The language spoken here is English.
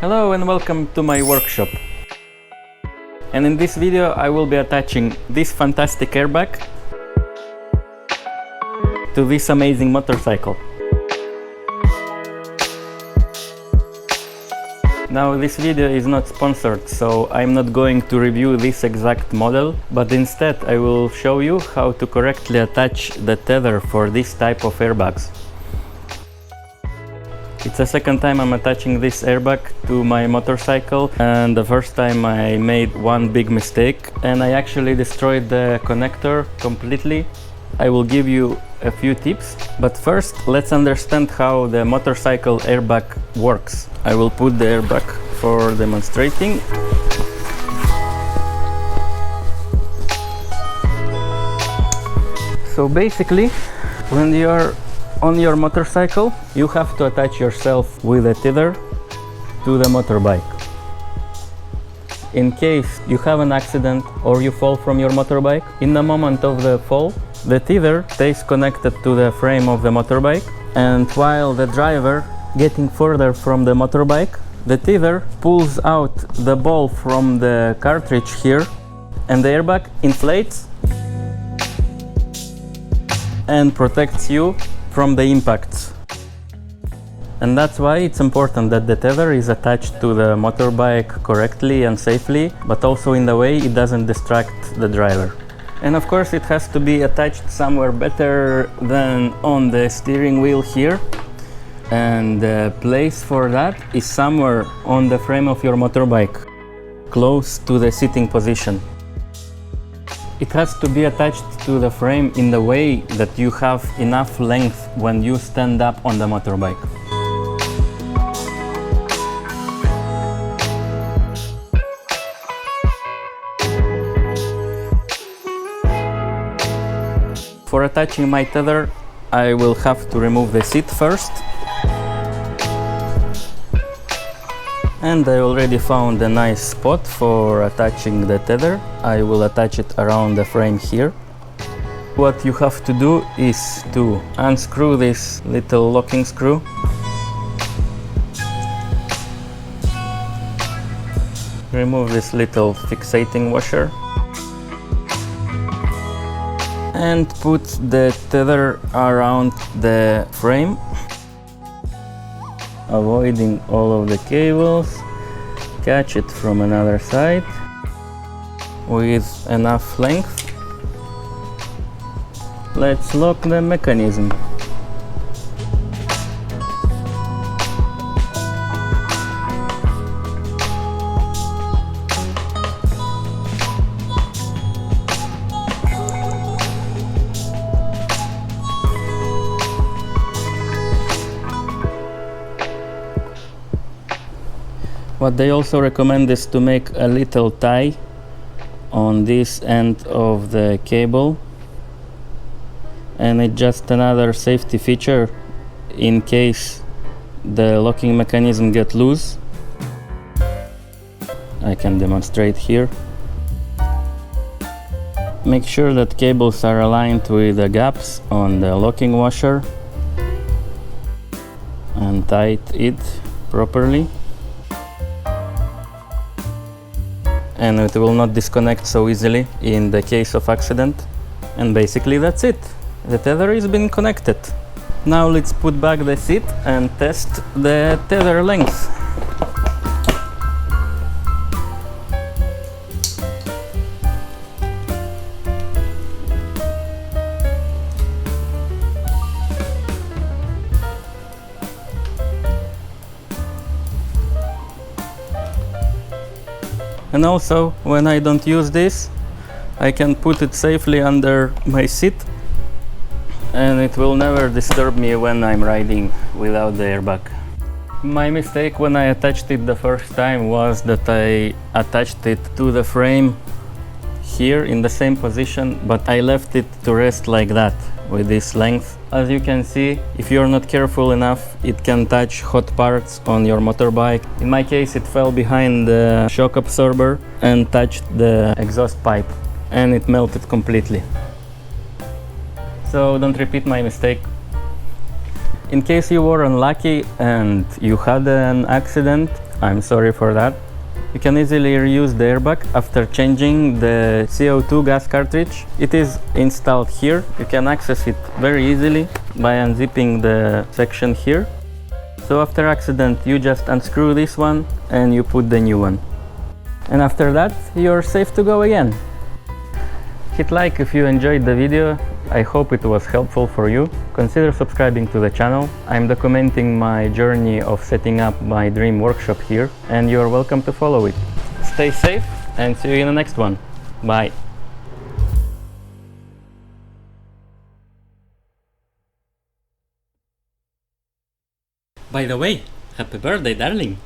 Hello and welcome to my workshop. And in this video I will be attaching this fantastic airbag to this amazing motorcycle. Now this video is not sponsored, so I'm not going to review this exact model, but instead I will show you how to correctly attach the tether for this type of airbags. It's the second time I'm attaching this airbag to my motorcycle, and the first time I made one big mistake and I actually destroyed the connector completely. I will give you a few tips, but first let's understand how the motorcycle airbag works. I will put the airbag for demonstrating. So basically, when you are on your motorcycle, you have to attach yourself with a tether to the motorbike. In case you have an accident or you fall from your motorbike, in the moment of the fall, the tether stays connected to the frame of the motorbike, and while the driver getting further from the motorbike, the tether pulls out the ball from the cartridge here, and the airbag inflates and protects you from the impacts. And that's why it's important that the tether is attached to the motorbike correctly and safely, but also in the way it doesn't distract the driver. And of course it has to be attached somewhere better than on the steering wheel here, and the place for that is somewhere on the frame of your motorbike, close to the sitting position. It has to be attached to the frame in the way that you have enough length when you stand up on the motorbike. For attaching my tether, I will have to remove the seat first. And I already found a nice spot for attaching the tether. I will attach it around the frame here. What you have to do is to unscrew this little locking screw. Remove this little fixating washer. And put the tether around the frame, avoiding all of the cables. Catch it from another side with enough length. Let's lock the mechanism. What they also recommend is to make a little tie on this end of the cable, and it's just another safety feature in case the locking mechanism gets loose. I can demonstrate here. Make sure that cables are aligned with the gaps on the locking washer and tight it properly. And it will not disconnect so easily in the case of accident. And basically that's it. The tether is been connected. Now let's put back the seat and test the tether length. And also, when I don't use this, I can put it safely under my seat, and it will never disturb me when I'm riding without the airbag. My mistake when I attached it the first time was that I attached it to the frame here in the same position, but I left it to rest like that with this length. As you can see, if you're not careful enough, it can touch hot parts on your motorbike. In my case, it fell behind the shock absorber and touched the exhaust pipe, and it melted completely. So don't repeat my mistake. In case you were unlucky and you had an accident, I'm sorry for that. You can easily reuse the airbag after changing the CO2 gas cartridge. It is installed here. You can access it very easily by unzipping the section here. So after accident, you just unscrew this one and you put the new one. And after that, you're safe to go again. Hit like if you enjoyed the video. I hope it was helpful for you. Consider subscribing to the channel. I'm documenting my journey of setting up my dream workshop here, and you're welcome to follow it. Stay safe and see you in the next one. Bye. By the way, happy birthday, darling.